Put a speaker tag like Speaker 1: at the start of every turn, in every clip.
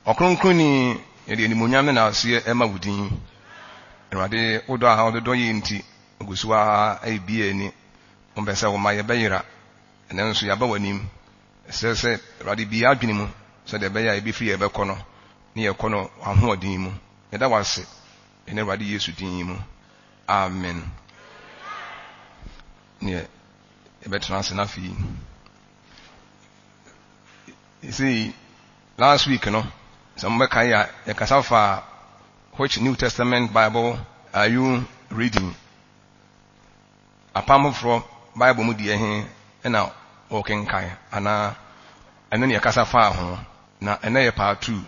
Speaker 1: okronkoni yede ni munyam na ase ema wudin Erade odo a odo yi nti ogusuwa bie ni ombese wo ma ye beyira enenso ya ba wanim se erade bi adwene mu se de beya e bi free e be kono ne ye kono ahoodin mu yeda wase ene erade Yesu din mu amen ne e be transna fi. You see, last week, some ya kasafa, which New Testament Bible are you reading? Apart from Bible mudi and now walking kai, and then ya kasafa home, na and then part 2.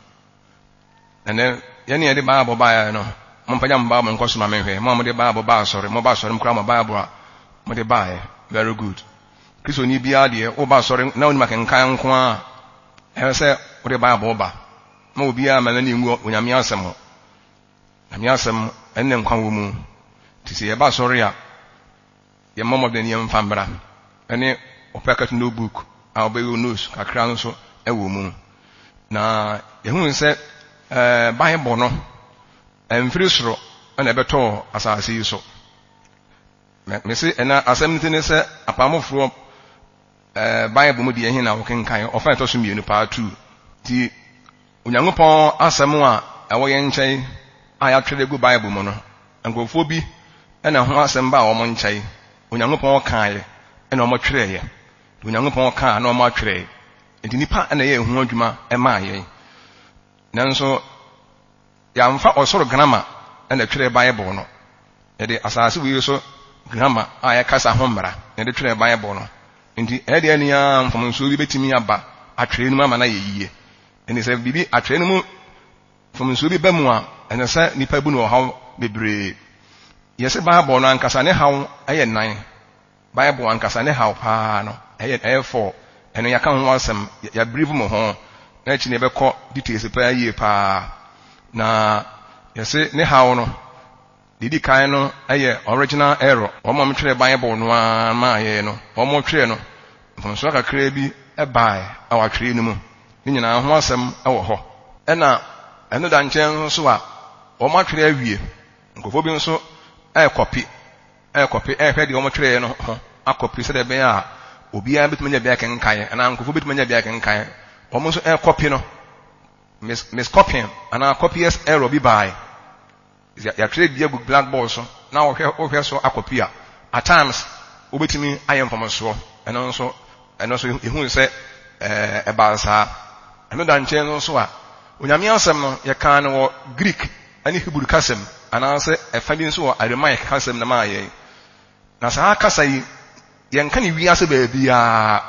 Speaker 1: And then any the Bible by Mompayam Bible and Cosma, Mamma de Bible bar, sorry, Mobile, sorry, Crama Bible, Mode buy, very good. Kiso ni biadi, Oba, sorry, no one can kai say what the Bible ba mo bia manani ngu onyame asem onyame asem enne nkwa mu ti se ye ba sorry a ye mom of the name fambra ene opeka no book a obeyo news kakra no so ewo mu na ye hu se Bible no emfiri soro na ebeto asase yi so me se ena asem ntine se apamofro Bible mu de hin na wokenkan ofa to so mienu pa 2 ti Onyankopon asem a ewo ye nkyai aya twede gu Bible mu no ankofo bi na ho asem ba wo mo nkyai Onyankopon kan ye na o mo twere ye Onyankopon kan na o mo twere enti nipa na ye hu adwuma e ma ye nanso ya mfa osoro grama na twere Bible no ye de asase wi so grama aya kasa ho mmara ye de twere Bible no nti ede ania mfomso bi betimi aba atwere nu ama na yeyiye eni se bibi atwere nu mu mfomso bi ba mu a ene se nipa bu no haw bebre yese Bible no ankasa ne haw aye nan Bible ankasa ne haw pa no aye 4 eno yaka ho asem ya brief mo ho na chi ne be ko details pa aye pa na yese ne haw no didi kan no aye original error omo mtwere Bible no ma aye no omo twere no mfonso kakra bi ebae awatwere no mu ni nyina ho asem ewo ho ena eno da nchen so a omo atwere awie nkofo bi nso copy hwe de omo twere no ho akopi se de ben a obi a betumanya bia kenkan ana nkofo betumanya bia kenkan omo nso copy no mis copying ana copiers error bi bae ya trade bia book blackboard so na wo so akopia at times obetimi ayem so eno so ehun se ebansa eno da nche no so a onyame asem no ye kan no Greek ani Hebrew kasem ana se efami so Aramaic kasem na ma ye na sa kasa yi ye nka ni wiase ba bia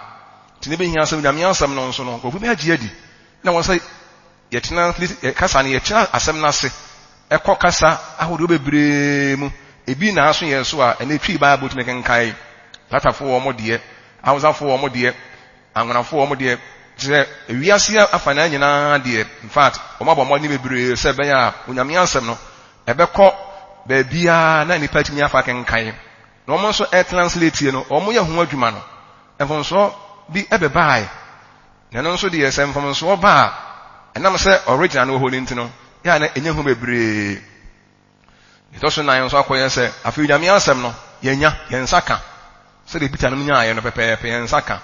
Speaker 1: tine be hia asem onyame asem no so no ko bi agye adi na won se ye tena kasa ne ye tena asem na se ekọ kasa ahodo bebre mu ebi na aso ye so a ene twi Bible tumi kenkai patafo wo mo de awuzafo wo mo de angonafo wo mo de je ewiase afana nyina de in fact o ma bo mo ni bebre se ben ya onyame ansem no ebekọ ba bia na nipa tumi afa kenkai na o mo so translate no o mo ye ho adwuma no enfonso bi ebebai na no so de ye se enfonso ba enam se original no ho ni ntino ya na enye hu bebre itoso na yenso akoye se afi nyame asem no yenya yensaka se de bita no nya ye no pepepe yensaka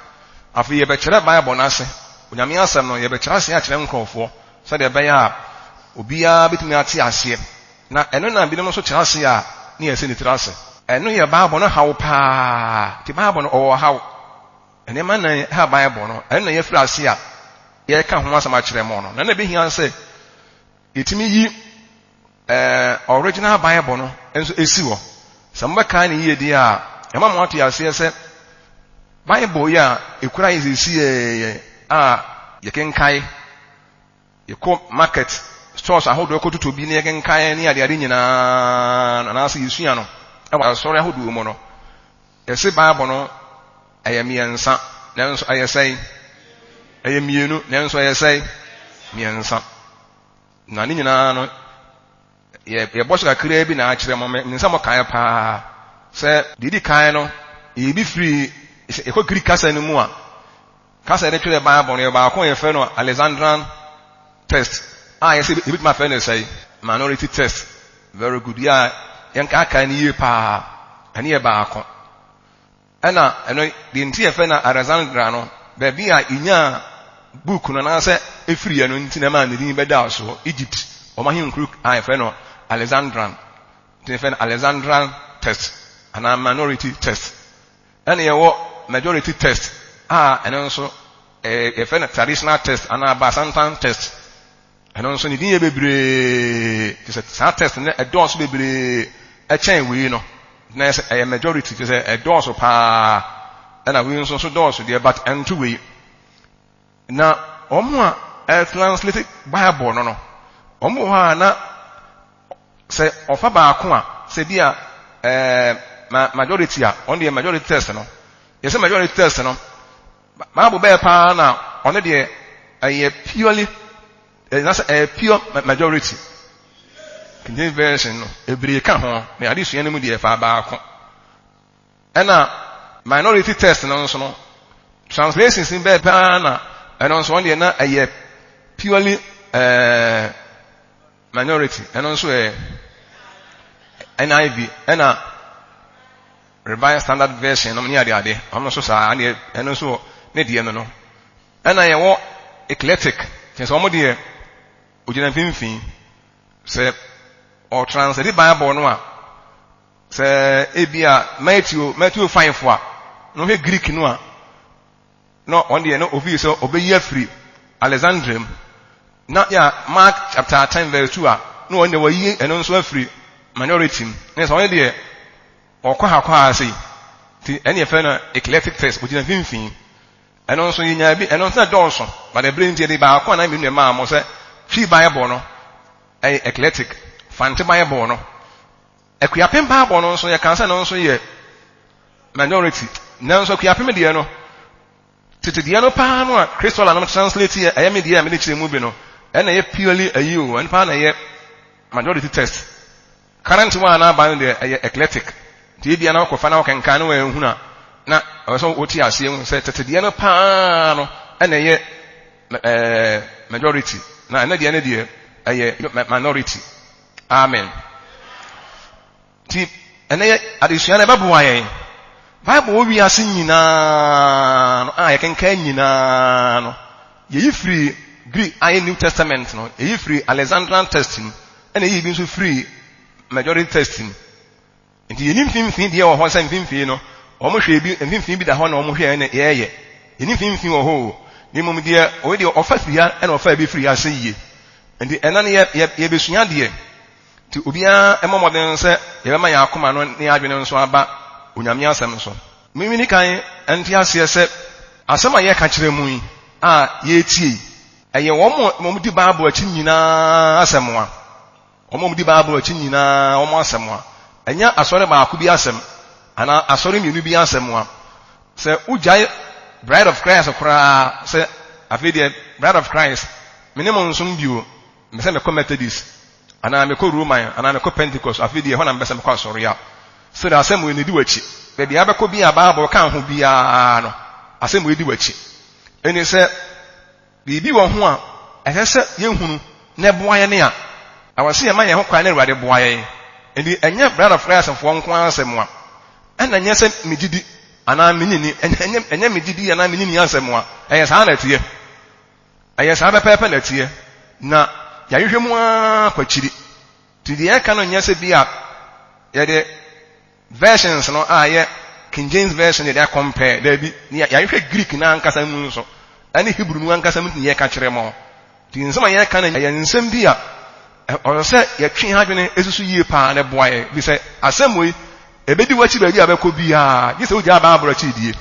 Speaker 1: afi ye be kire Bible na ase nyame asem no ye be kire ase a kire nkrofo se de be ya obia bitumi ate ase na eno na bi no so kire ase a ne yese ni tire ase eno ye Bible no hawo pa ti Bible no o hawo ene man na ha Bible no eno ye fira ase a ye ka ho asem a kire mo no na be hia se yetimi yi original Bible no enso esi wo samba kan ni yedi a ema mo ato yase se Bible ya ekura yesi a yekenkai yeko market stores ahodo ekotuto bi ne yekenkai ne ade nyina na ase yesua no e wa sori ahodo mu no ese Bible no ayemiensa nanso ayesai ayemienu nanso ayesai miensa na ni nyina no ye boso kakra bi na akire mo nsa mo kan pa se didi kan no e bi free e ko Greek kasa no mu a kasa de twere Bible no ba ko ye fe no Alexandrian text yes a bit my friend say minority test very good yeah yanka aka ni ye pa ani e ba akọ ana eno the entire friend na Alexandra no be bia inya book no na say efiri ya no ntina ma ni be da so Egypt o ma hin crook I friend no Alexandran the friend Alexandran test and a minority test and ye wo majority test and also a friend traditional test and a basantan test and also ni din bebre just a test and a dose bebre a chain we no na a majority just a dose pa and a we so dose there but and two we na omo a translated Bible no omo ha na say ofa ba ko a say bia majority on the majority test no yes majority test no Bible be pa na on the purely that's a pure majority King James version no ebire ka ho me ade sua no mu de fa ba ko na minority test no so no translations in be pa na and also on the na purely minority and also NIV and a Revised Standard Version no near the ade I'm not so sorry and also ne die no and I want eclectic just one more ojina finfin say or translate Bible no a say ebia Matthew 5 no he Greek no a no on the no obi so obeyi free Alexandrium na ya Mark chapter 10 verse 2 no on the way and also free minority yes only there okwa hakwa say ti any fe na eclectic test ojina finfin and also nya bi and also don't but the brain dey ba akwa na me no ma mo say free Bible no eclectic fanti Bible no akuapem Bible no so ye kan say no so ye minority na so akuapem de no tete de no pa no a Crystal na translate here ayame de me chire mu bi no and ye purely ayu and pa na ye majority test current one na ba de eclectic ti bia na ko fa na kan kan no ehunu na so oti ase mu say tete de no pa no and ye majority na de minority amen ti and ye adesua na ba bo ayen Bible wi ase nyina no ye kan kan nyina no ye free Greek aye New Testament no ye free Alexandrian testing and ye bi so free majority testing nti ye nim finfin de wo ho san finfin no o mo hwe bi finfin bi da ho na o mo hwe na ye nim finfin wo ho ni mum de o de ofa fia na ofa bi free ase ye nti ena ne ye besua de ti obia emomoden se ye be ma ya akoma no ne adwene nso aba onyame asem so mimi ni kan enti ase se asem a ye ka kire mu yi a ye tie eye wo mo di Bible achi nyina asem a wo mo di Bible achi nyina wo mo asem a enya asore ba akubi asem ana asore mienu bi asem a se ujai bride of Christ okra se afide bride of Christ minimum nsum bio me se me Methodist ana me ko Roman ana me ko Pentecost afide ho na me se me ko asore ya so da asem we ne di wachi be bia be ko bia Bible kan ho bia no asem we di wachi eni se bibi wo ho a ehese ye hunu ne boaye ne a awase ye ma ye ho kwa ne ruade boaye eni enye bride of Christ fo nko asem a ena nye se megidi ana menyini enye megidi ana menyini asem a eyesa na tie eyesa be pepe na tie na ya hwehwe mu akwachiri ti de eka no nye se bia ye de versions no ye King James version they compare there be ya hwehwe Greek na ankasa mu nso ani Hebrew nu ankasa mu ye ka kire mo ti nsema ye ka na ye nsem bia o se ye twe hadwene esusu yie pa na boaye bi se asemoi ebedi wachi ba bia be ko bia gi se uja Bible chi die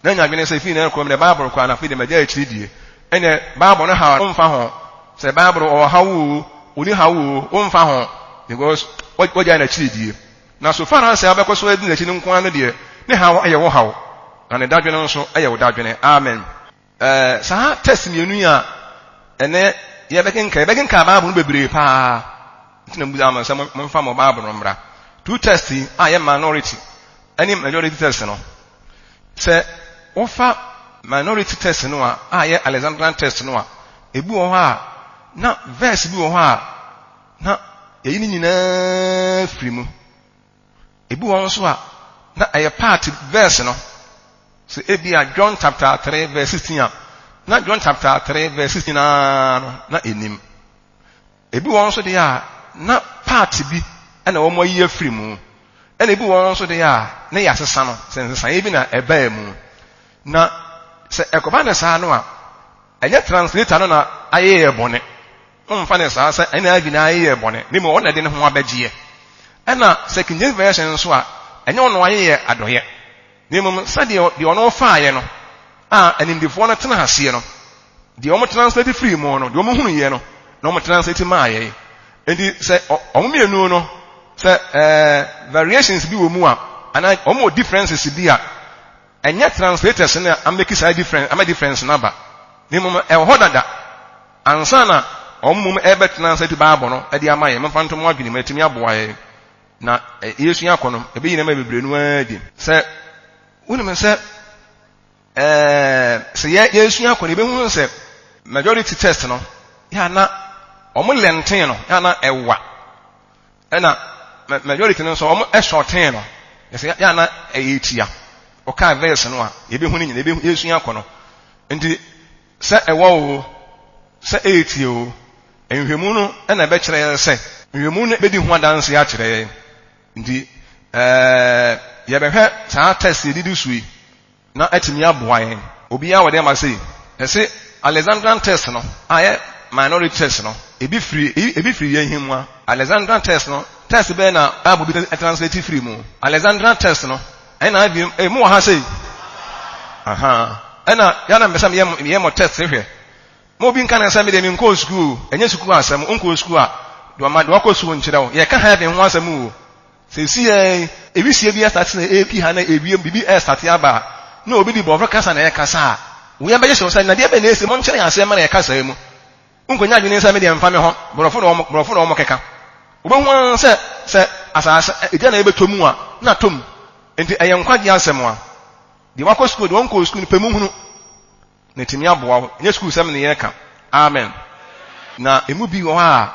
Speaker 1: na nya adwene se fi na ko me Bible ko na fi de meja chi die ene Bible no ha o mfa ho se Bible o ha wo oni ha wo o mfa ho because what ja na chi die na so far as abekọ so edi na chi nko anu de ne ha aye wo ha na ne dadwene nso aye wo dadwene amen sa test mienu ya ene ye bekenka Bible no bebre pa ntina mbuza ama se mfa mo Bible no mra two test aye minority any majority test no se ofa minority test no aye Alexandrian test no ebu o ha na verse bi wo ha na eyi ni nyina free mu ebi won so a na eye part verse no so ebia John chapter 3 verse 16 na John chapter 3 verse 16 na enim ebi won so de a na part bi na wo moyi afiri mu ena ebi won so de a na yasesa no sensesa ebi na eba mu na se ekoba na sa no a enye translator no na aye bone umfa ne sa sa ena abi na aye bone ni mo wona de ne ho abagie ena second version so a enye ono aye adoye ni mo sa de ono fa aye no a enindifo no tena hase no de omo translate free mo no de omo hunu ye no na omo translate ma aye enti se omo mienu no se variations bi wo mu a ana omo differences bi a enye translators na ameki side difference ama difference na ba ni mo e ho dada ansa na omo ebe translate Bible no e de ama ye mfa nto mo adwene matimi aboa ye na Yesu yakono ebe yina ma bebre nu adi se wonu se se Yesu yakono ebe hu se majority test no ya na omo lenten no ya na ewa ena majority no so omo shorten no ya na eyitia o ka verse no a ebe hu ni nyina ebe Yesu yakono nti se ewa o se eyitie o enhwemu no ena be kire se enhwemu no be di hu adanse ya kire nti ye behwe saa test didi sui na atimi aboa yen obi ya wode ma sei ese Alexandrian test no aye minority test no ebi free yen himwa Alexandrian test no test be na Bible bi translate free mu Alexandrian test no ena abi mu ha sei aha ena ya na mbesa me mo test hwe mo bi nka na nsam de mi nko school enye school asam nko school a do ma do akosu nkyere wo ye ka ha be ho asam wo se si ebi sie bi start na AP ha na ebiem bibi start aba na obi di bofro kasa na ye kasa wo ya beje so na de be na ese mo nkyere asem na ye kasa mu nkonya adwene nsam de mfa me ho borofo na omo keka obehu se asasa eja na ebetomu a na tom enti eyenkwagi asem a de wako school de wonko school pemu hunu na timi aboa nye school sem ne ye ka amen na emu bi wo ha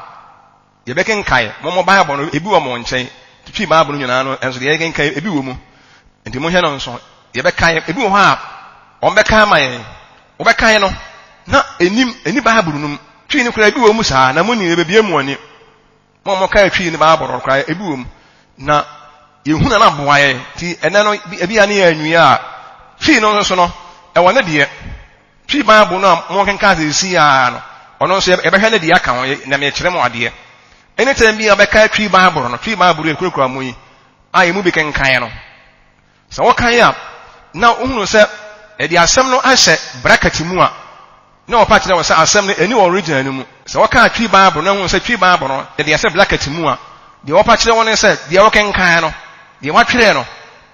Speaker 1: ye beken kai mo Bible no ebi wo mo nchen twi Bible no nyina no enso de ye gen kai ebi wo mu enti mo hye no nso ye bekai ebi wo ha on bekai maye wo bekai no na eni Bible no twi ni kura ebi wo mu saa na mo ni ebie mu oni mo kai twi ni Bible ro kura ebi wo mu na ye huna na boa ye ti ene no ebi ya ne ya anwia a twi no nso no e wona de twi Bible no mo kenka si ya no ono nso e behwe ne de aka ho na me kire mo ade anytime bi abeka twi Bible no twi Bible e kurakura mo yi aye mu bi kenkan no so wo kan ya na ohunu se e de asem no ahye bracket mu a na wo pa kire wo se asem no eni original no mu so wo kan twi Bible no ohunu se twi Bible no de ase bracket mu a de wo pa kire wo ne se de wo kenkan no de wa twere no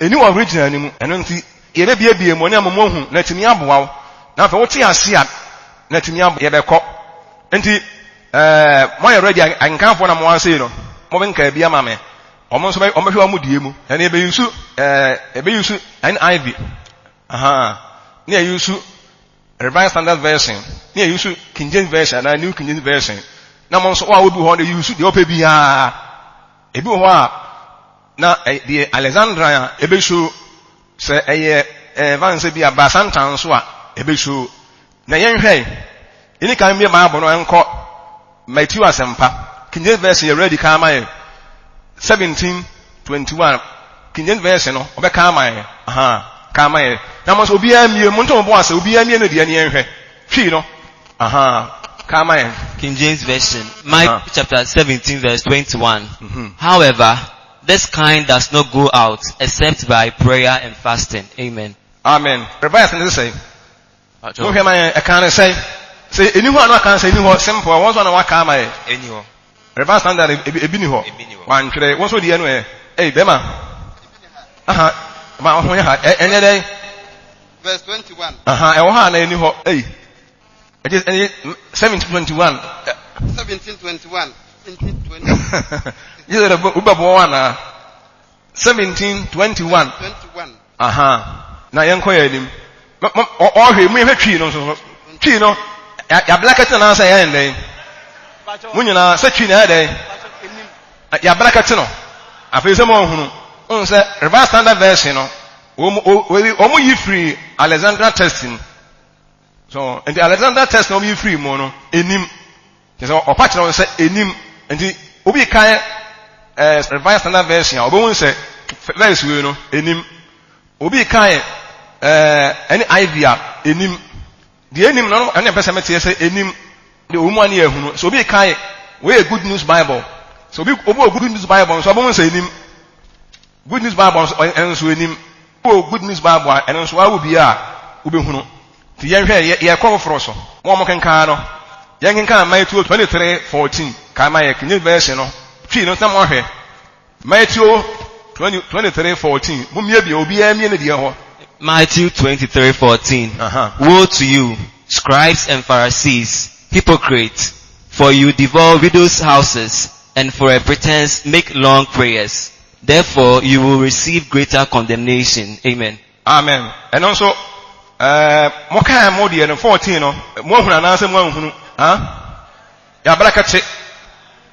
Speaker 1: eni original no mu eno nti ye be bie mo ne amomo hu na timi aboa wo na fa wo ti ase a na timi aboa ye be ko nti mo ya ready ankanfo na mo ase no mo be nka bia ma me omo so be omo hwe omo die mu na ebe yusu NIV aha ne yusu Revised Standard Version ne yusu King James Version na New King James Version na mo so wa obi ho de yusu de opa bia ebi ho a na the Alexandria ebe show se eye vance bia basantan so a ebe show na yen hwe ini kan bi ma bono enko Matthew asempa King James Version ready ka ma 17:21 King James Version no obe ka ma aha ka ma na mo so obi amie mo nto bo ase obi amie no de ne yen hwe twi no aha ka ma
Speaker 2: King James Version Matthew chapter 17 verse 21 However, this kind does not go out except by prayer and fasting. Amen.
Speaker 1: Amen. Reverse and say. No hear my can say anyone no can say anyone simple once one waka ma
Speaker 2: Anyone.
Speaker 1: Reverse standard ebi ni ho. Wan twere won so de enu eh bema. Aha. Ma ho ya ha enye dey
Speaker 3: verse 21.
Speaker 1: Aha e wo ha na eni ho eh. It is 17:21.
Speaker 3: 17:21. 17:20.
Speaker 1: You said ubabo wana 17:21.
Speaker 3: 21.
Speaker 1: Aha. Na yenko ya enim. O hwe mu hwe twi no so. Twi no ya blacket na say yen den. munyina se twi na ede ya brakete no afei se mo hunu on se revised standard version no omo yi free Alexandra testing so and the Alexandra test no be free mo no enim so opa kire se enim and obi kan revised standard version obon se verse we no enim obi kan any idea enim the enim no and person mete say enim the omu ani ehunu so obi kan we a good news bible so obi good news bible so obon say enim good news bible and so enim good news bible and so awu bia obi hunu ti yen hwe ye kwa foro so mo mo kenkan no yen kenkan Matthew 23:14 ka ma ye King version no twi no sam hwe Matthew 23:14 mo mie bia obi amie ne de ho
Speaker 2: Matthew 23:14 Woe to you, scribes and Pharisees, hypocrites, for you devour widows' houses and for a pretense make long prayers. Therefore you will receive greater condemnation. Amen.
Speaker 1: Amen. And also mo kan mo de no 14 no mo hunu na se mo hunu ya brakate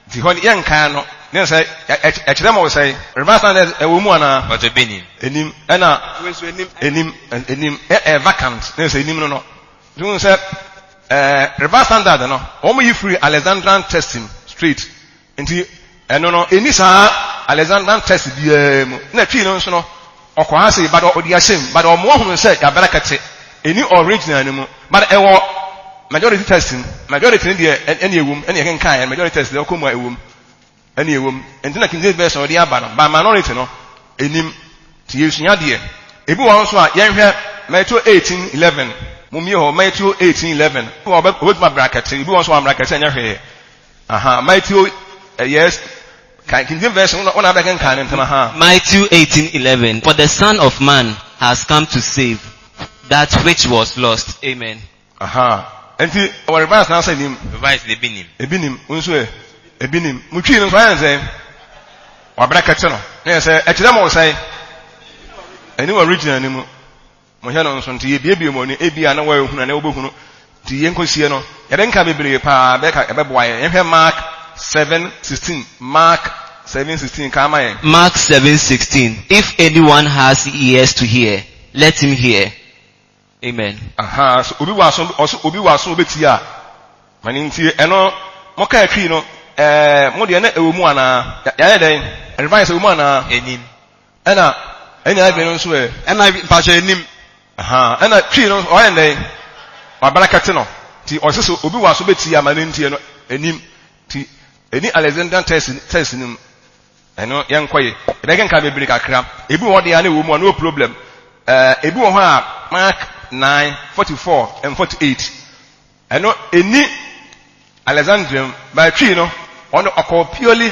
Speaker 1: di ho yen kan no ne say e kire mo say reverse and e wo mu ana
Speaker 2: but benin
Speaker 1: enim na enim vacant ne say enim no do say reverse standard no o mo yi free Alexandrian testing straight nti eno no eni sa Alexandrian test bia mu na twi no so no okwa ase but odi asem but o mo hunu say ya brakate any original anymore but majority testing majority dey any ewum any ken kan majority test dey komo ewum any ewum and na King James version dey aba no but minority no enim ti yesua dey ebi won so a yen hwe Matthew 18:11 mumie ho Matthew 18:11 obet ma bracket ebi won so am bracket enya hwe Matthew yes King James version one aba ken kan ntama
Speaker 2: Matthew 18:11 For the Son of Man has come to save that which was lost. Amen.
Speaker 1: Enti our reverse na say nim.
Speaker 2: Reverse the binim.
Speaker 1: Ebinim unso ebinim. Mutwi no so yan say. Wa brakete no. Na say e kire mo say. Eni original ni mu. Mo hye no nso nti ye biebie mo ni ebia na wa ehunu na obehunu. Ti ye nkosie no. Ye de nka bebre pa be ka ebeboa ye. Hwe Mark 7:16. Mark 7:16 ka ma ye.
Speaker 2: Mark 7:16 If anyone has ears to hear, let him hear. Amen.
Speaker 1: So obi waso obeti a mani nti eno mo ka atwi no mo de na ewumu ana ya den advice ewumu ana
Speaker 2: enim
Speaker 1: ena ibe no so
Speaker 3: ena mpacha enim
Speaker 1: ena twi no o yen den wa barakate no ti oseso obi waso beti a mani nti eno enim ti eni Alexander test nim eno yen koye ebe gen ka bebiri kakra ebi wo de ana ewumu no problem ebi wo ho a Mark 9:44 and 48 eno eni Alexandrian by tree no on the purely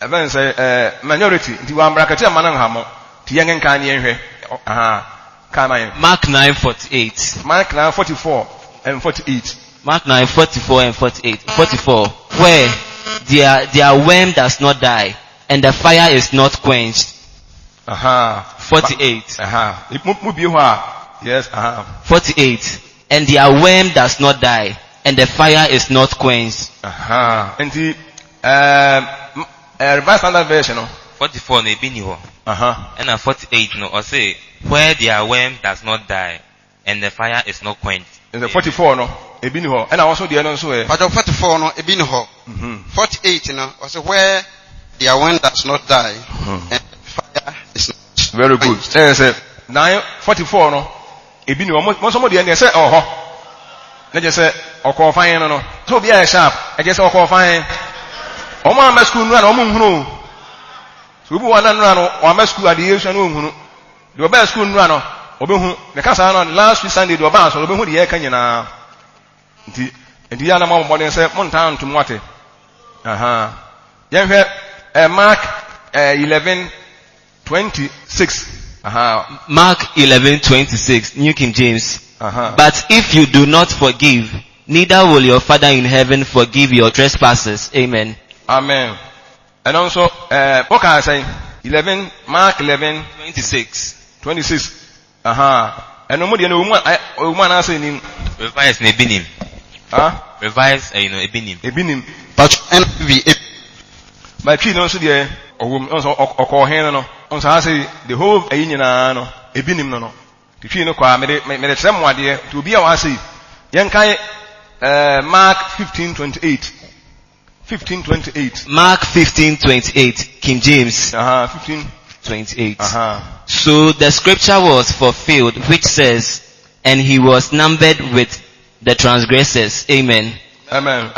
Speaker 1: even say minority the one bracket manan hamo ti yen kan yen hwe
Speaker 2: Mark 9:48
Speaker 1: Mark 9:44 and 48
Speaker 2: Mark 9:44 and 48 44 where their worm does not die and the fire is not quenched 48
Speaker 1: mu bi ho yes
Speaker 2: 48 and their worm does not die and the fire is not quenched
Speaker 1: and the revised standard version no
Speaker 2: 44 na ebi ni ho and 48 no or say where their worm does not die and the fire is not quenched
Speaker 1: and the 44 no ebi ni ho and also the no so
Speaker 3: but 44 no ebi ni ho 48 no or say where their worm does not die and the fire is not
Speaker 1: very good say 9:44 no ebi ni mo so mo de na say oho na je say okọ fan no so bi a sharp e je say okọ fan o ma ma school no na o mo hunu so bi wana no na o ma school ade yesu na o hunu de o ba school no na o be hu ne kasa no last week Sunday de o ba so o be hu de ye ka nyina nti ya na mo mo de say mo ntan ntum wate yen hwe Mark 11:26
Speaker 2: Mark 11:26 New King James But if you do not forgive, neither will your Father in heaven forgive your trespasses. Amen.
Speaker 1: Amen. And also what can I say? Mark 11:26 and no more than a woman I say him
Speaker 2: revice ne binim Revise, ebinim.
Speaker 1: Ebinim.
Speaker 3: But NIV,
Speaker 1: By tree no so there, or hen no. On say the whole ayina no, ebinim no. The tree no kwa me same one there to be our say. Yankai Mark 15:28. 15:28.
Speaker 2: Mark 15:28, King James.
Speaker 1: 15:28.
Speaker 2: So the scripture was fulfilled, which says, and he was numbered with the transgressors. Amen.
Speaker 1: Amen.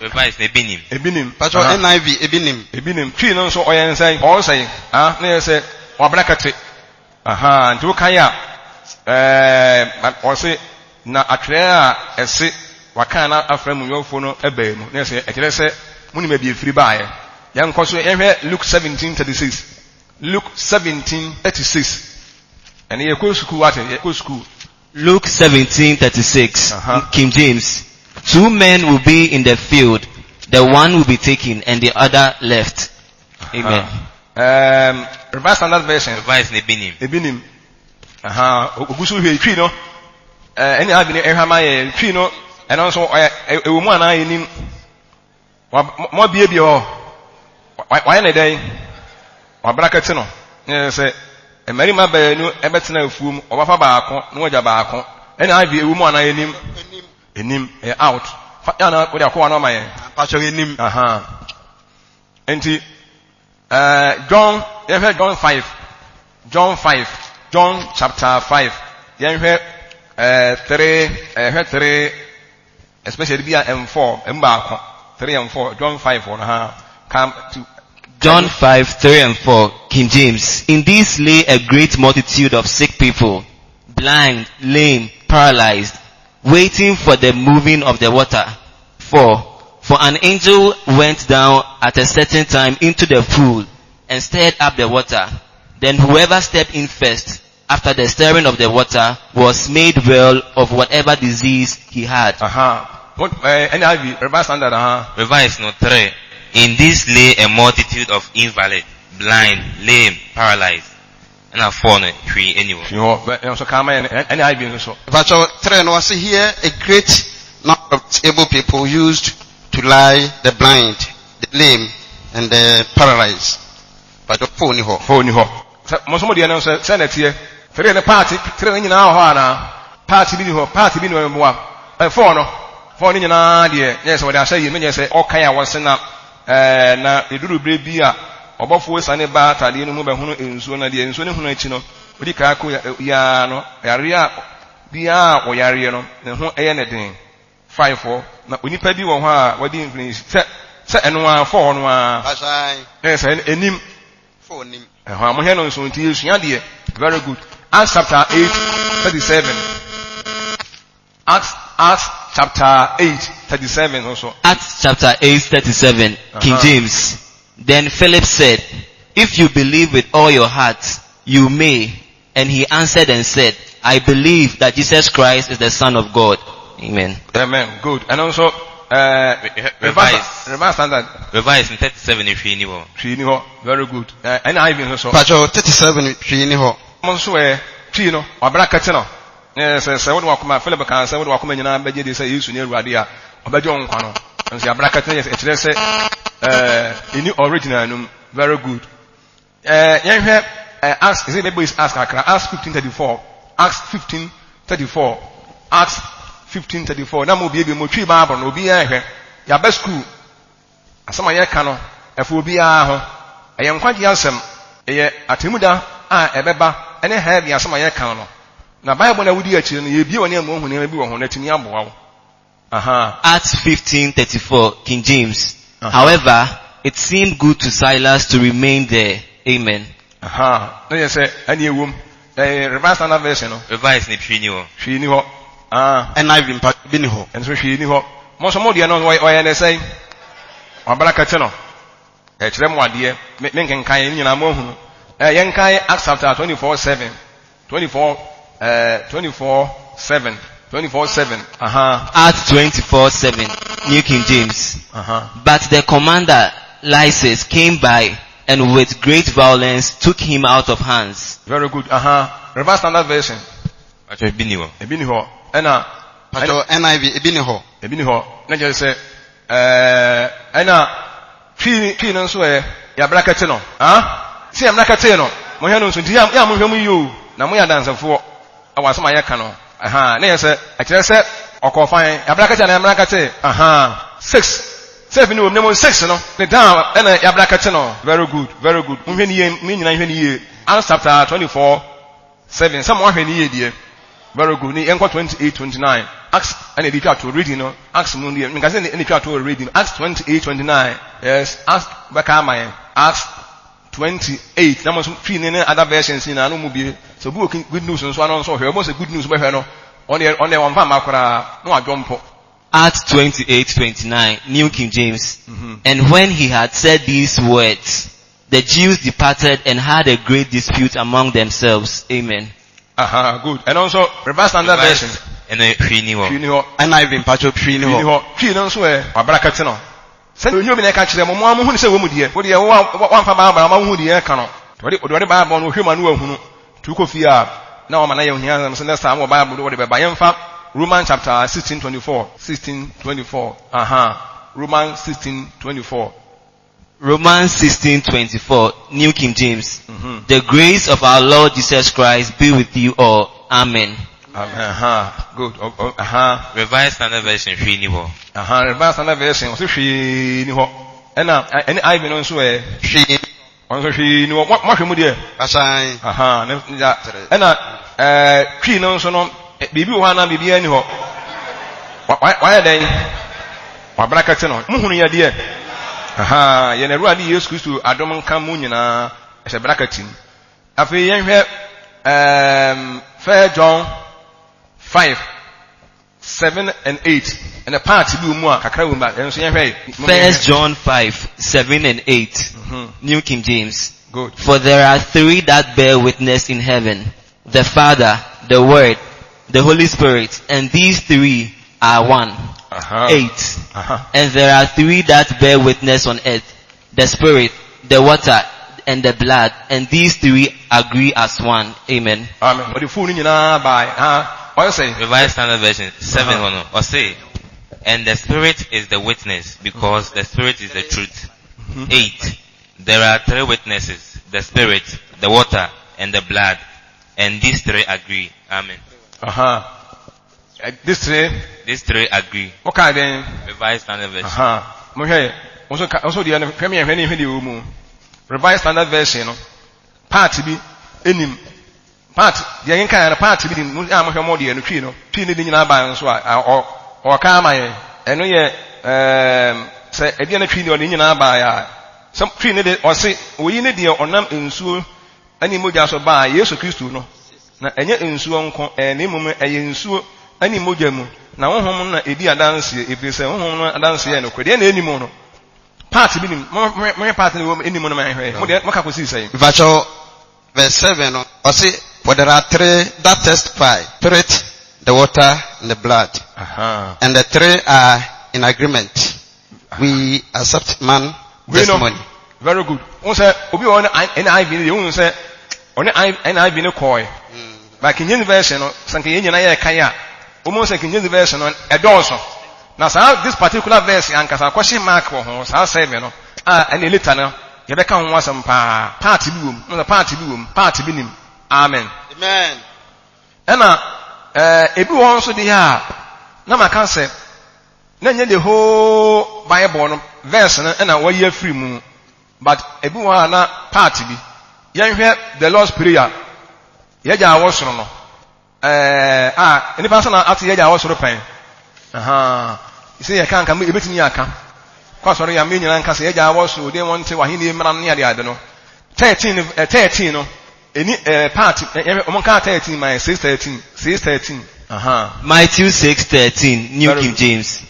Speaker 2: Revise ebinim.
Speaker 1: Ebinim.
Speaker 3: but NIV, ebinim.
Speaker 1: Ebinim. Tree no so oyen say, all say, na say, wabrakate. Nti kaya or say na atrea ese wakana aframu yofo no ebe mu. Na say ekere say muni ma bi efiri baaye. Yan koso ehwe Luke 17:36. Luke 17:36. And ye go school what? Ye go school.
Speaker 2: Luke 17:36, King James. 2 men will be in the field, the one will be taken and the other left. Amen.
Speaker 1: Reverse standard version.
Speaker 2: Revise ebinim.
Speaker 1: Ebinim. Ogusu hwe twi no. Any have ni ehama ye twi no. And also ewo mu ana enim. Mo bie ho. Why na dey? Wabrakate no. Say emarima ba nu ebetena afuum obafa baako na wagya baako. Any have ewo mu ana enim. Enim out. Ya na we dey akwa na ma ye.
Speaker 3: But enim.
Speaker 1: Enti John 5. John chapter 5. Yenhwe 3 especially be M4 mbaako 3 and 4 John 5 on come to
Speaker 2: John 5:3-4, King James. In this lay a great multitude of sick people, blind, lame, paralyzed, waiting for the moving of the water. For an angel went down at a certain time into the pool and stirred up the water. Then whoever stepped in first, after the stirring of the water, was made well of whatever disease he had.
Speaker 1: What NIV reverse standard
Speaker 2: Revise no 3. In this lay a multitude of invalid, blind, lame, paralyzed. And I found it free anyway.
Speaker 1: So come NIV so.
Speaker 3: But 3 no was here a great number of disabled people used to lie the blind, the lame, and the paralyzed. But phone ni ho.
Speaker 1: Most of the announcers send it here. 3 in the party, 3 in our party be no more. 4 no. 4 in dear. Yes, what I say, you mean say all kind of was na eduru brebi a obofo esane ba atade no mu be hono ensuo na de ensuo ne hono achi no odi ka ko ya no yare a bia o yare no ne ho eye ne den 5 na onipa bi wo ho a wadi influence se eno a 4 no a yes enim
Speaker 3: 4 nim
Speaker 1: mo he no nso nti esua de very good. Acts chapter 8:37. Acts chapter 8:37 also.
Speaker 2: Acts chapter 8:37, King James. Then Philip said, if you believe with all your heart, you may. And he answered and said, I believe that Jesus Christ is the Son of God. Amen.
Speaker 1: Amen. Good. And also, reverse standard.
Speaker 2: Revise in 37 if you know.
Speaker 1: Very good. And I even also.
Speaker 3: But 37 if you know.
Speaker 1: Monso no abrakate no. Yes, what wakuma Philip can say what wakuma nyina beje dey say Yesu ne Awurade a obeje onkwa no. Nso abrakate yes e kire say any original num very good. Yenhwe Acts is it maybe is Acts akra Acts 15:34. Acts 15:34. Acts 15:34. Na mo bi mo twi Bible no obi ehwe ya ba school asama ye ka no efo obi a ho eye nkwaje asem eye atemuda a ebeba ene ha bi asama ye ka no na Bible na wudi achi no ye bi woni am ohun na bi wo ho na timi aboa wo.
Speaker 2: Acts 15:34, King James. However, it seemed good to Silas to remain there. Amen.
Speaker 1: No you say any wom reverse another version no.
Speaker 2: Revise ni twi ni ho.
Speaker 3: And I've been been ho.
Speaker 1: And so twi ni ho. Mo so mo de no why na say obarakate no. E kire mo ade me nkenkan nyina mo hu. Yenkan Acts chapter 24:7. 24:7.
Speaker 2: Acts 24:7, New King James. But the commander Lysis came by and with great violence took him out of hands.
Speaker 1: Very good. Reverse standard version. Ebini ho. Ena
Speaker 3: Pacho NIV ebini ho.
Speaker 1: Na je say ana twi no so ya brakete no. Si ya brakete no. Mo hwe no so nti ya mo hwe mu yo na mo ya dansafo awasem ayeka no. Na ye say akire say okofan ya brakete na ya brakete. 6 7 no nemo 6 no. The down na ya brakete no. Very good, very good. Mo hwe ni ye, me nyina hwe ni ye. Acts chapter 24:7. Some one hwe ni ye die. Very good. Ni enko 28:29. Acts and the chapter reading no. Acts mundi. Me can say any chapter reading. Acts 28:29. Yes. Acts bakama. Acts 28. Na mo so free ne other versions na no mu bi. So bu good news nso anon so hwe. Mo say good news be hwe no. On the one fa makora no adwompo.
Speaker 2: Acts 28:29, New King James. And when he had said these words, the Jews departed and had a great dispute among themselves. Amen.
Speaker 1: Good. And also, reverse standard version.
Speaker 2: And
Speaker 3: NIV in Pacho Trino.
Speaker 1: Trino so abrakate no. Say you be na ka kire mo mo hu ni say wo mu die. Wo die wan fa ba ma hu die ka no. Ode ba bo no hwema no ahunu. Tu ko fi a na o ma na ye ohia am say next time wo ba bo wo de ba ye mfa Romans chapter 16:24. Romans 16:24.
Speaker 2: Romans 16:24, New King James. The grace of our Lord Jesus Christ be with you all. Amen.
Speaker 1: Good.
Speaker 2: Revised Standard Version,
Speaker 1: Revised Standard Version. So she ni ho. Any I been on so
Speaker 3: She
Speaker 1: on so she ni what hwemu de.
Speaker 3: Asai.
Speaker 1: Twi no so no bibi wo na bibi ani ho. Why then? Wa brakate no. Muhunu ya de. Yene ruade Yesu Kristo adom nka mu nyina ehye brakatim. Afi yen hwe 1 John 5:7-8 and a part bi mu a kakra wo ma enso yen hwe
Speaker 2: 1 John 5:7-8, New King James.
Speaker 1: Good.
Speaker 2: For there are three that bear witness in heaven, the Father, the Word, the Holy Spirit, and these three are one. 8. And there are three that bear witness on earth, the Spirit, the water, and the blood, and these three agree as one. Amen.
Speaker 1: Amen. What the fool by what you say?
Speaker 2: Revised Standard Version 7:1. Or say, and the Spirit is the witness, because the Spirit is the truth. 8. There are three witnesses, the Spirit, the water, and the blood, and these three agree. Amen.
Speaker 1: These three
Speaker 2: agree.
Speaker 1: Okay then.
Speaker 2: Revised Standard Version.
Speaker 1: Mo hwe also the premier hwe ni hwe di mu. Revised Standard Version no. Part bi enim. Part the yen kan part bi di mo hwe mo de no twi no. Twi ne di nyina ba nso a o ka ama ye. Eno ye se e di na twi ne o de nyina ba ya. Some twi ne de o se oyi ne de onam ensuo ani mogya so ba Yesu Kristo no. Na enye ensuo nko ne mum eye ensuo ani mogya mu na honhom na edi adanse efise honhom no adanse no kwede na enimu no part bi nim mo part ni wo enimu no man hwe mo de mo ka ko si sai
Speaker 3: Vacho verse 7 no or say for there are three that testify, Spirit, the water, and the blood. And the three are in agreement. We accept man testimony.
Speaker 1: Very good. On say obi on NIV you won say on NIV no koi but King version no sanke yen na ye kaya almost like in the version on a dozen. Now, this particular verse, and because I question mark or how say, and a little now, you become one some party boom, not a party boom, party binim. Amen.
Speaker 3: Amen.
Speaker 1: Emma, everyone also the now I can say, then the whole Bible verse and a 1 year free moon, but everyone not party be. You hear the Lord's Prayer. Yaja was no. Any person after Yaja was open. You say I can't come a bit in Yaka. Cause sorry, I mean, and Cassia was so they want to Wahini man near the I don't know. 13 no. Any party among 13 my 6:13.
Speaker 2: Matthew 6:13, New King James.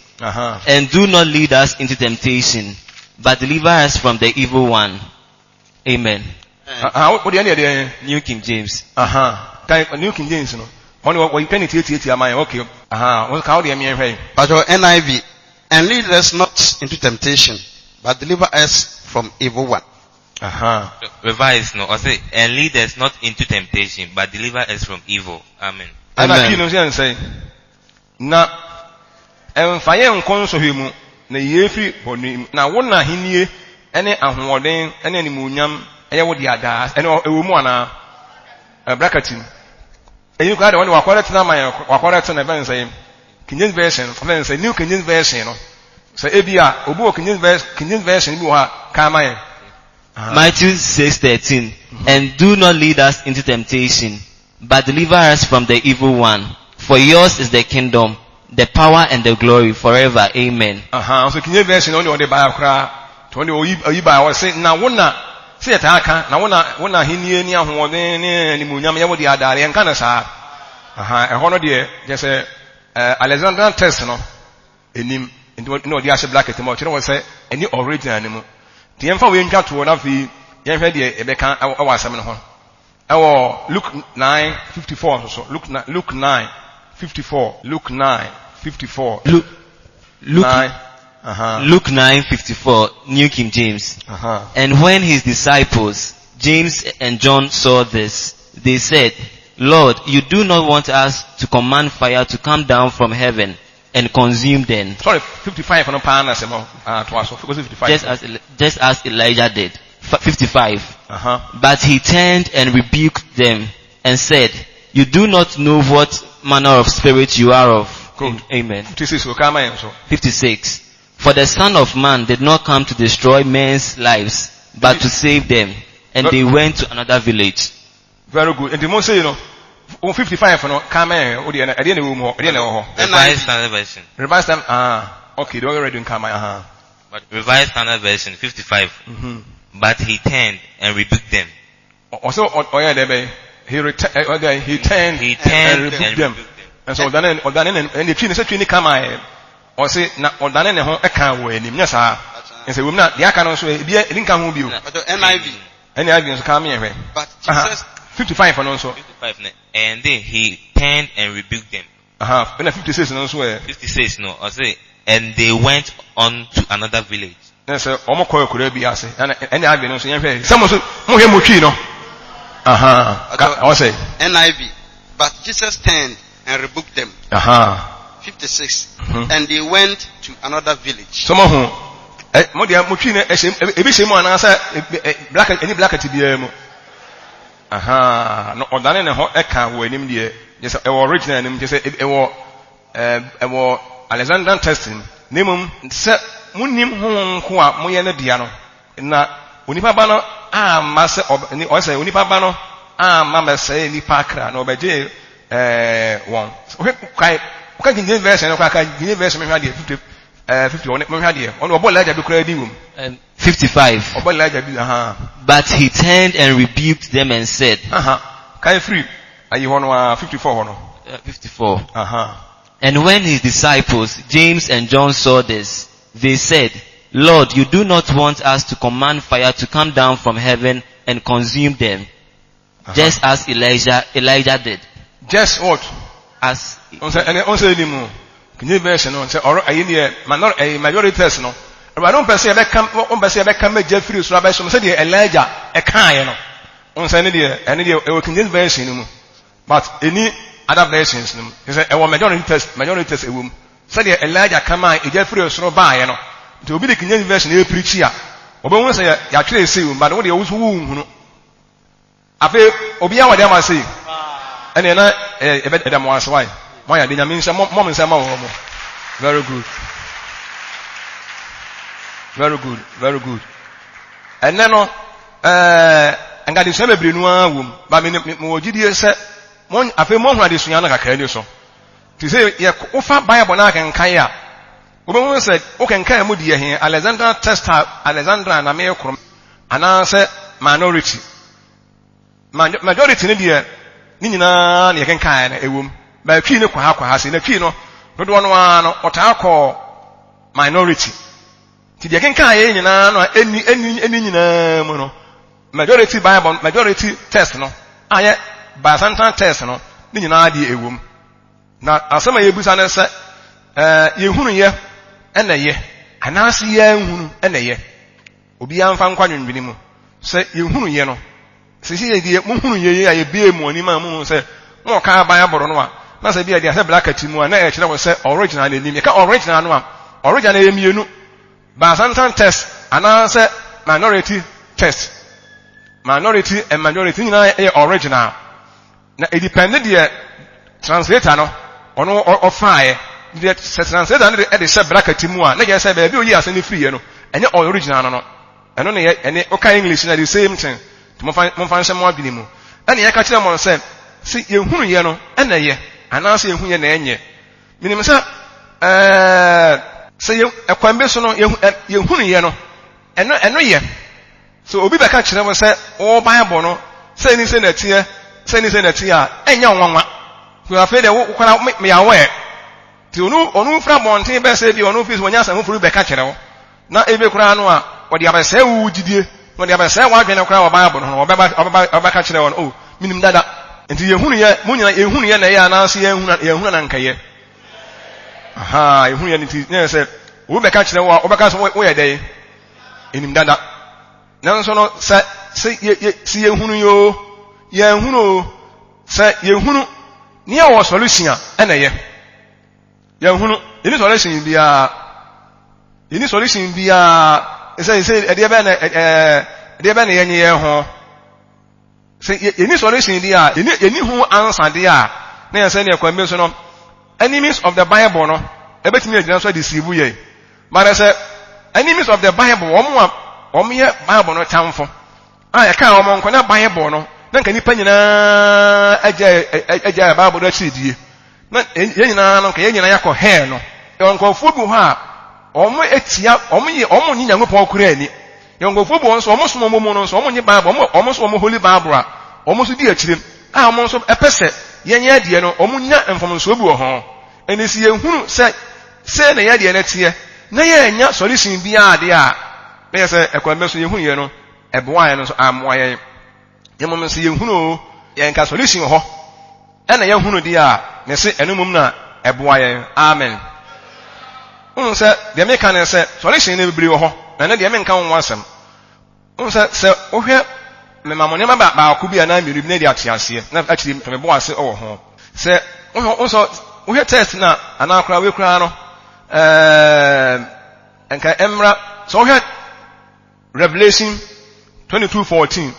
Speaker 2: And do not lead us into temptation, but deliver us from the evil one. Amen.
Speaker 1: What do you need?
Speaker 2: New King James.
Speaker 1: New King James no. Only what you can eat am I okay. What how do you mean?
Speaker 3: But NIV, and lead us not into temptation, but deliver us from evil one.
Speaker 2: Revise no, I say, and lead us not into temptation, but deliver us from evil. Amen.
Speaker 1: And I can say, na emfaye nkon so hwemu na yefi honim na wona henie ene ahoɔden ene animuonyam eye wo dia daa ene ewo mu ana bracketing eyi ko ade won wakɔre tena man wakɔre tena ben say King James version ben say New King James version no say ebia obi o King James version bi wo ha ka man
Speaker 2: Matthew 6:13 and do not lead us into temptation but deliver us from the evil one, for yours is the kingdom, the power and the glory forever. Amen.
Speaker 1: So King James version only on the Bible to only oyi ba wa say na wona say ta aka na wona henie ni ahoɔden ni munyam ye wo di adare enka na saa ɛhɔ no de je say Alexandrian text no enim no di ase bracket mo kire wo say any original ni mu ti emfa we ntwa to na fi ye hwɛ de ebeka ɛwɔ asɛm no ho ɛwɔ Luke 9:54 so Luke 9:54 Luke 9:54
Speaker 2: Luke 9:54 New King James. And when his disciples James and John saw this, they said, Lord, you do not want us to command fire to come down from heaven and consume them.
Speaker 1: Sorry, 55 on the 55.
Speaker 2: Just as Elijah did. 55. But he turned and rebuked them and said, you do not know what manner of spirit you are of.
Speaker 1: Good.
Speaker 2: Amen.
Speaker 1: 56.
Speaker 2: For the Son of Man did not come to destroy men's lives, but to save them. And they went to another village.
Speaker 1: Very good. And the most say, you know, 55 no come here.
Speaker 4: Revised Standard Version.
Speaker 1: Revised Standard. Okay, don't already come here.
Speaker 4: But Revised Standard Version 55. But he turned and rebuked them.
Speaker 1: Also, he turned and rebuked them. And so then and the tree say come here. Or say na odane ne ho eka wo anim nya saa. And say we na dia aka no so e bia edin ka ho bio. NIV so come here.
Speaker 3: But Jesus
Speaker 1: 55 no so.
Speaker 4: 55 and then he turned and rebuked them.
Speaker 1: And 56 no so
Speaker 4: 56 no. I say and they went on to another village.
Speaker 1: Say omo koy kura bi ase. And NIV no so yen hwe. Some so mo hwe mo twi no. I say
Speaker 3: NIV. But Jesus turned and rebuked them. 56. And they went to another village.
Speaker 1: Some who mo dia mo twi na ebi se mo ana sa black any black tibia mu. No odane ne ho eka wo anim de just e original anim just e wo Alexandrian testing nemum se munim ho nko a mo ye na dia no na onipa ba no amma se ni o se onipa ba no amma me se nipa kra no obeje won okay King James version no ka King James version me hwa de 50 on me hwa de on obo laja bi kra di wom
Speaker 2: 55
Speaker 1: obo laja bi
Speaker 2: but he turned and rebuked them and said
Speaker 1: kai free ayi hono 54 hono
Speaker 2: 54 and when his disciples James and John saw this, they said, Lord, you do not want us to command fire to come down from heaven and consume them, just as Elijah did.
Speaker 1: Just what?
Speaker 2: As
Speaker 1: on say anymore. Can you version on say or a majority test no. I don't person be come Jeffrey so ba so say Elijah e kan no. On say any there e King James version no. But any other versions no. He say e majority test e wom. Say Elijah come e Jeffrey so ba ye no. To obi the King James version e preach ya. Obi won say ya twere say but wo de wo so wu hunu. Afi obi ya wade am say. And na e be dem wan so why. Mo ya de nyame nsa mom nsa ma wo mo. Very good. Very good, very good. And then no anga de so bebre nu awum ba me mo gidie se mon afi mo hu ade sunya na kakra ni so. Ti say ye ufa Bible na kan kan ya. Obo say o kan kan mu die he Alexander testa Alexander na me krom ana say minority. Majority ni die ni nyina na ye kan kan na ewum. Ba twi ni kwa ha se na twi no dodo no ano otaakọ minority. Ti de kan kan ye nyina no eni nyina mu no majority Bible majority test no aye Byzantine test no ni nyina de ewum. Na asema ye busa na se ye hunu ye ena ye anase ye hunu ena ye obi amfa nkwa nwunwini mu se ye hunu ye no se ye die mu hunu ye ye bie mu ani ma mu se mo ka Bible no a na say bia dia say black atimu na e kire wo say original na nim. Ka original no a original e mienu. Ba santan test ana say minority test. Minority and majority nyina e original. Na it depend the translator no ono ofaaye. The translator no e say black atimu a na je say ba bi oyi ase ni free no. Enye original no. Eno ne ene oka English na the same thing. Mo fan hyɛ mo adwene mu. Ene ye ka kire mo sɛ si yehunu ye no ene ye anaasɛ yehunu ye na enye. Minim sɛ sɛ ye ekwambe so no yehunu ye no eno ye. So obi bɛka kire mo sɛ o Bible no sɛ ni sɛ na tie a enya nwanwa. So afei de wo kwara me yawe. Ti onu fra bonten be sɛ bi onu fi so nya san furu bɛka kire wo. Na ebe kura no a wodi abɛsɛ wu gidie wodi abɛsɛ wa adwene kura wa Bible no ɔbɛka kyerɛ wɔn o minim dada nti yehunu ye mu nyina yehunu ye na ye anaase yehunu na nkaye aha yehunu ye nti ne sɛ wo bɛka kyerɛ wo ɔbɛka so wo yɛ dɛ enim dada nanso no sɛ si yehunu yo yehunu sɛ yehunu ne ya wɔ solution a ɛna ye yehunu ini solution bia say ade be na yenye ho say any solution dia any hu answer dia na say na kwambe so no enemies of the Bible no ebetimi agina so deceive ye but say enemies of the Bible omo ye Bible no tamfo ya ka omo nko na Bible no na nka nipa nyina agya Bible do chidie na yenyina no ka yenyina yakọ hair no yonkofo bu ha omo etia omo nyi Nyankopɔn kura ani yonkofo bu nso omo somo mu no nso omo nyi Bible omo so omo holy Bible a omo so di akire a omo nso epese yenye ade no omo nya mfomso bi wo ho enisi yehunu se na yade na tie na ye nya solution bi ade a na se ekwambe so yehunu ye no eboa ye no so amoa ye yemom se yehunu ye nka solution ho na yehunu di a ne se enumum na eboa ye amen. Unse de me kan se solution na bibiri wo ho na de me nka won asem unse se ohwe me mamone ma ba ku bia na miru bi na de atiase na actually me bo ase wo ho se unso ohwe test na anakora we kura no enka emra so ohwe Revelation 22:14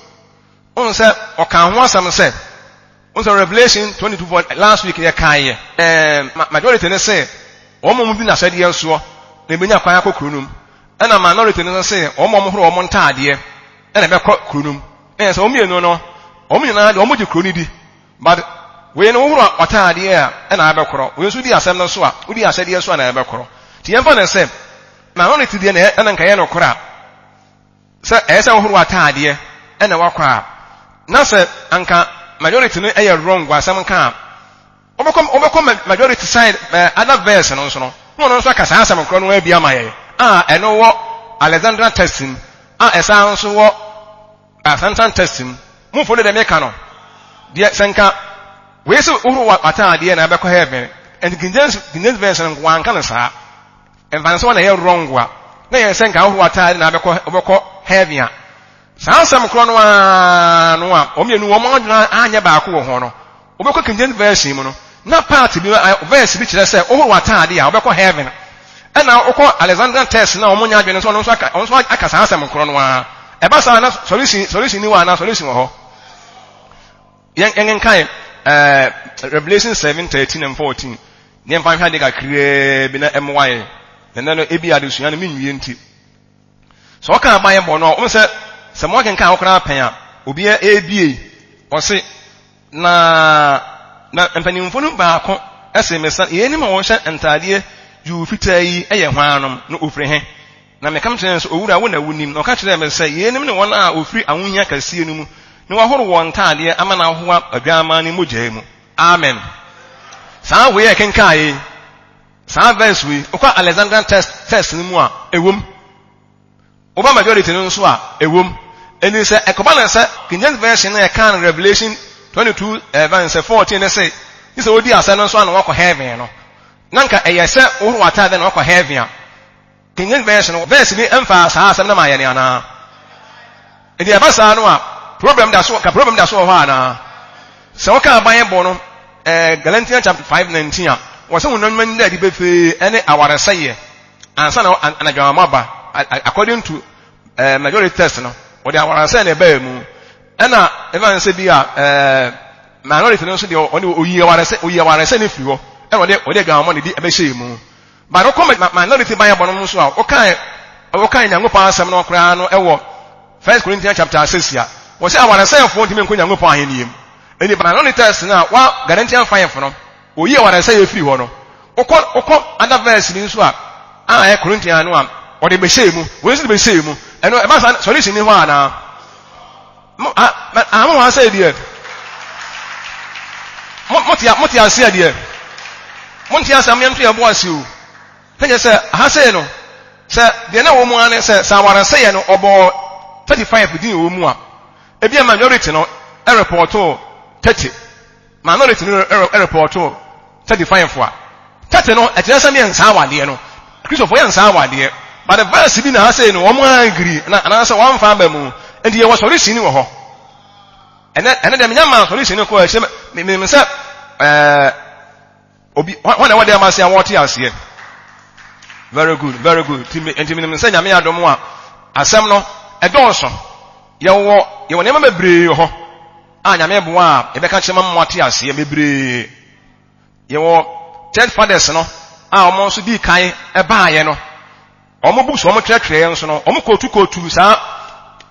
Speaker 1: unse okan ho asem se unse Revelation 22:14 last week ye kan ye majority ne say omo mu bi na sade enso na ebenya kwan akokronum na minority ne say omo horo omo ntaade na be kronum so omo enu no omo nyina de omo je kroni di but we no horo otaade na abekoro we so di asem no so a odi asade enso na abekoro ti yemfa na say minority de na nka ye no kora say esa horo otaade na wakwa na say anka majority no e wrong asem kan Obekom majority side other verse no so no no so kasa asem kro no abia maye eno wo Alexandra testing esa nso wo Santan testing mu follow the make no de senka we so uru atade na abekọ heaven and King verse no wan kan sa envanso na ye wrong wa na ye senka uru atade na abekọ heaven a sa asem kro no a omienu wo mo anya ba ko wo ho no obekọ King verse mu no na part bi verse bi kire say ohuru atade a obekọ heaven na okọ Alexander test na omunya adwene so no so akasa asem kro no a eba sa na solution ni wa na solution wo ho yen kan Revelation 7:13 and 14 yen fa hwa de ka kire bi na emwaye na no ebi adesua na menwie nti so ka abaye bo no o se mo ken kan okra pen a obi ebie o se na mpanimfo no baako ese mesa yeni ma wo hye ntade yu fitai eye hwanom no ofri he na mekam kyerɛ so owura wo na wunim no ka kyerɛ me sɛ yenim ne wɔn a ofri ahonya kasie no mu ne wahoro wɔn ntade ama na ahoa adwama ne mogya mu amen saa we yɛ kenkae saa verse we okwa Alexander test no mu a ewom oba majority no nso a ewom eni sɛ ekoba na sɛ King James version na kan Revelation 22 verse 14 they say this odi asa no so an wakọ heaven no nanka eye se ohuru atade na wakọ heaven a King James version verse ni emfa sa asem na maye ne ana edi abasa no a problem da so ho ana se waka Bible no Galatians chapter 5:19 a was say wonan man dey be fe ene awarese ye ansa na anadwamaba according to majority test no what they awarese na be mu ena even say bi a minority no so dey oyi awarese ne firi ho ena ode gawamo ne di ebe hye mu but o come minority ban yabo no so a o kan Nyankopon asem no kra no ewo 1 Corinthians chapter 6 ya wo say awarese fo ntimi nko Nyankopon aheniem eni minority test na wa Galatians 5 no oyi awarese ye firi ho no okọ other verse ni so a Corinthians no a ode be hye mu wo say be hye mu eno e ba solution ni ho ana I'm going to say dear. What you say dear? Montia Samian to your boss you. Then you say, Haseno. Sir, the no woman says, Sawara say no about 35 within Umua. If you are majority no, a report 30. Minority no, a report 35 for. 30 no, at just and Sawa dear no. Christopher and Sawa dear. But the verse in the no, one agree, and answer one family. And he was solution in her. And then the young solution in question, himself, one hour there must say what he has here. Very good, very good. And Timmy said, I don't want a semno, a Dawson. You will never be brave. And I may be one, if I catch him what he has here, be brave. You will 10 fathers, no, I almost be kind, a buy, no. Almost books, almost church, no, almost go to, sir.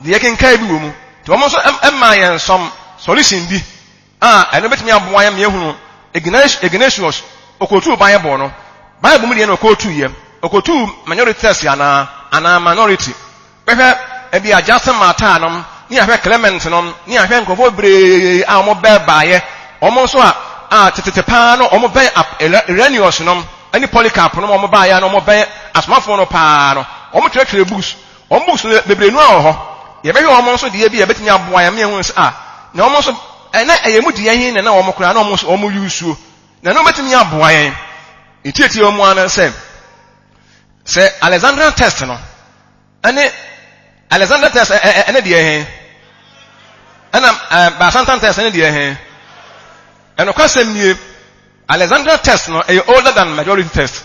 Speaker 1: The Akan Language to almost admire some solution be I know bet me am why am yehu Ignatius okotu Bible no Bible mu de no okotu ye okotu minority test ana minority pepe e bi adjust matter no ni ahwe Clement no ni ahwe nkofo bre a mo be baaye omo so a tetete pa no omo be Iranius no ani Polycarp no omo baaye no omo be asmafo no pa no omo twetwe books omo books bebre no ho ye be wo mo so de bi e betimi aboa ya me hu se na wo mo so na eyemu de yan na wo mo kura na wo mo yusuo na no betimi aboa yan etieti wo mo ana se Alexandrian test no ane Alexander test ene de hen ana Byzantine test ene de hen eno kwasem nie Alexandrian test no is older than majority test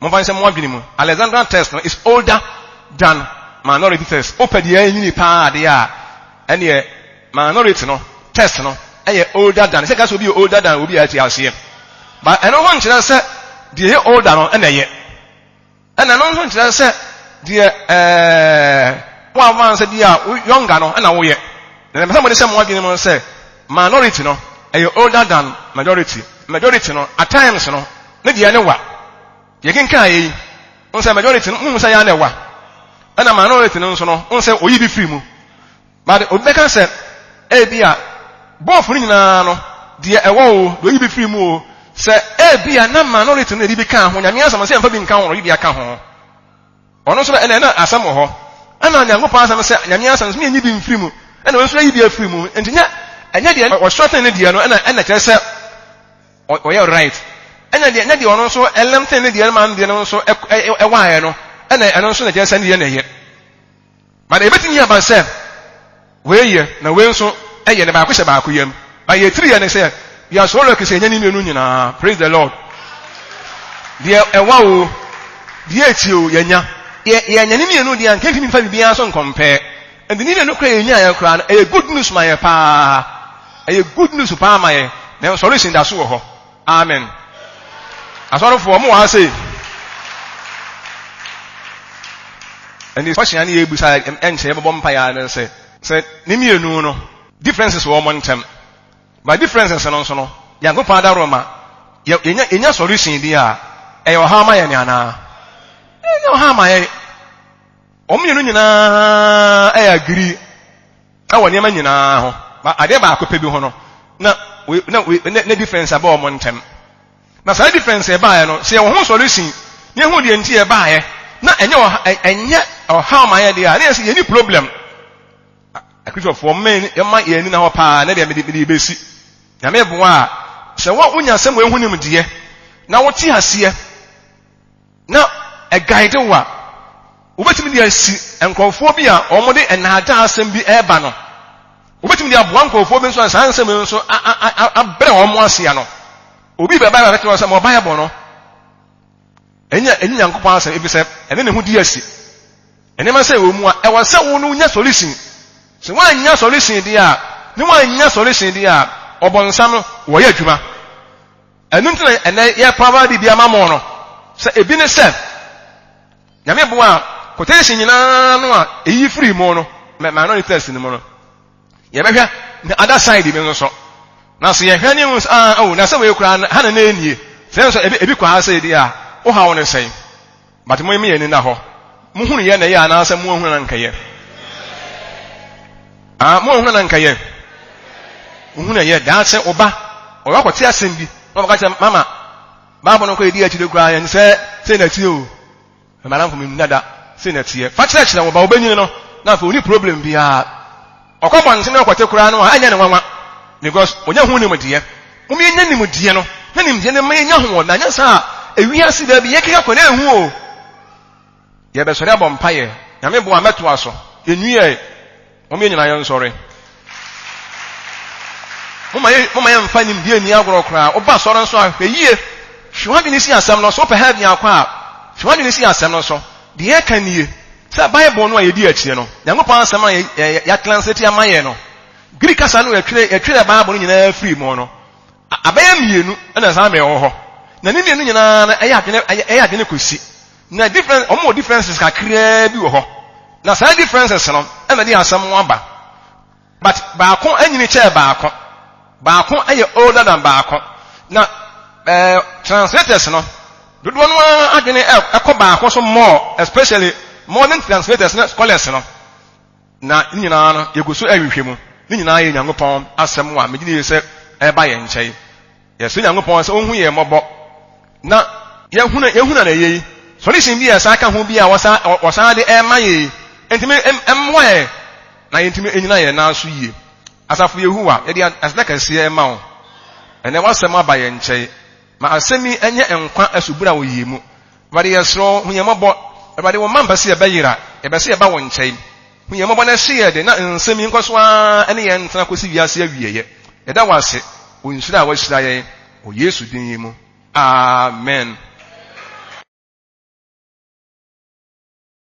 Speaker 1: mo fan se mo adwini mu Alexandrian test no is older than minority test opedi anyini pa ade a ene minority no test no older than say gas will be older than will be at here but eno ho nkyerɛ sɛ the older no ene ye ena no ho nkyerɛ sɛ the one man say dia younger no ena wo ye na me say mo de sɛ mo adwene mo sɛ minority no older than majority no at times no ne dia ne wa ye kenka yi on say majority no mo say ya ne wa and a minority no so no on say oyi bi free mu but obeka say e bia both ni na no de ewo o oyi bi free mu o say e bia na minority no bi kan ho nyame asam say amfa bi nkan ho oyi bi aka ho ono so na asam ho ana Nyankopon asam say nyame asam so me nyi bi free mu ana won so yi bi free mu entinya enya de o shorten ne de no ana kire say o ye right enya de ono so elemten ne de man de no so e wa no and I don't know that send you here. But everything here about self, where ye, now when so, I get about Kushabakuyam. By ye 3 and I say, you are so lucky, say, praise the Lord. Dear, a wow, dear to Yanya, Yanini, no, dear, can't even find the answer compare. And the Nina no cray, crown, a good news, my pa, a good news, pa, my, now solution that's so. Amen. As one for more, I say. And this question any beside and say vampire and say nimi enu no differences were one time by differences and also no yango father Roma enya solution dia e yo ha ma ya ni ana enyo ha ma ye omienu nyina e agree awo ne ma nyina ho ba ade ba akopa bi ho no na difference about one time na say difference e ba ye no say wo ho solution ne ho de nti e ba ye na enye how my idea na say any problem akristo for men e ma ye ni na ho pa na de me be si na me bo a se wo unya sem we hunim de na wo ti hase na e guide wa wo betimi de asi enkonfo bi a omo de enada asem bi eba no Obetim dia bwanko fo bi nso ansem nso abre omo asia no. Obi baba ba beto so mo Bible no. Enya Nyankopɔn asem ebi se ene ne ho di asi. Ene ma se wo mu a e wo se wo no nya solution. Se wan nya solution di a, ne wan nya solution di a, obonsam no wo ya adwuma. Enu ntina ene ye power di bia ma mo no. Se ebi ne se nyame bo a quotation nyina no a eyi free mo no ma no test ni mo no ye behwa the other side bi no so na so ye hwa ni na se we kura ha na enie se so ebi kwa ha se di a o ha wo ne sen but mo me ye ni na ho mo hunu ye na ye ana se mo hunu na nkaye mo hunu na nkaye mo hunu ye da se oba o wa kwoti asem bi no ba ka mama Bible no ko edi akide kura ye se na tie o mara nko mi nada se na tie fa church na wo ba obanyin no na fa oni problem bia okobon nse na kwate kura no anya ne nwanwa because onya hu ne mudie mo mi nya ne mudie no na ne mudie ne ma nya hu na nya sa ewi ase da bi ye keka ko na hu o ye be sori abom paye na me bo ameto aso enwie mo mi nyina yo nsori mo ma ye mfa nim die ni agoro kura oba sori nso ahwe yie hwa bi ni si asam no so pe ha bi akwa hwa bi ni si asam no so de ye kan nie sa Bible no ayedi akire no Nyankopɔn asam ya translate amaye no Greek asa no yatwere Bible no nyina free mo no abaya mienu na sa me wo ho na ne mienu nyina na ɛyɛ adwene kosi na different omo differences kakra bi wo ho na sa differences no na de asam wo aba but baako anyini che baako ɛyɛ older than baako na translators no dodo no adwene ɛkɔ baako so more especially modern translators na scholars no na nyina no yegoso ahwehwe mu ni nyina ye Nyankopɔn asɛm wa megine ye sɛ ɛba ye nkyɛn yeso Nyankopɔn sɛ onhu ye mmɔbɔ na yehuna na yeyi solution bi esa aka ho bi a wɔsa de ɛma ye entime ɛmmoe na yentime enyina ye na so yie asafo yehuwa ye de asnaka sie ɛma wo ene wasɛm aba ye nkyɛn ma asɛmi enye enkwa asubura wo yie mu bade yesro hu ye mmɔbɔ bade wo mamba se ebeyira ebese eba wo nkyɛn hu ye mmɔbɔ na hye de na nsɛmi nkoso a ene ye ntena kosi wiase awieye yɛda wase onsira a wahyira ye o Yesu din yi mu amen.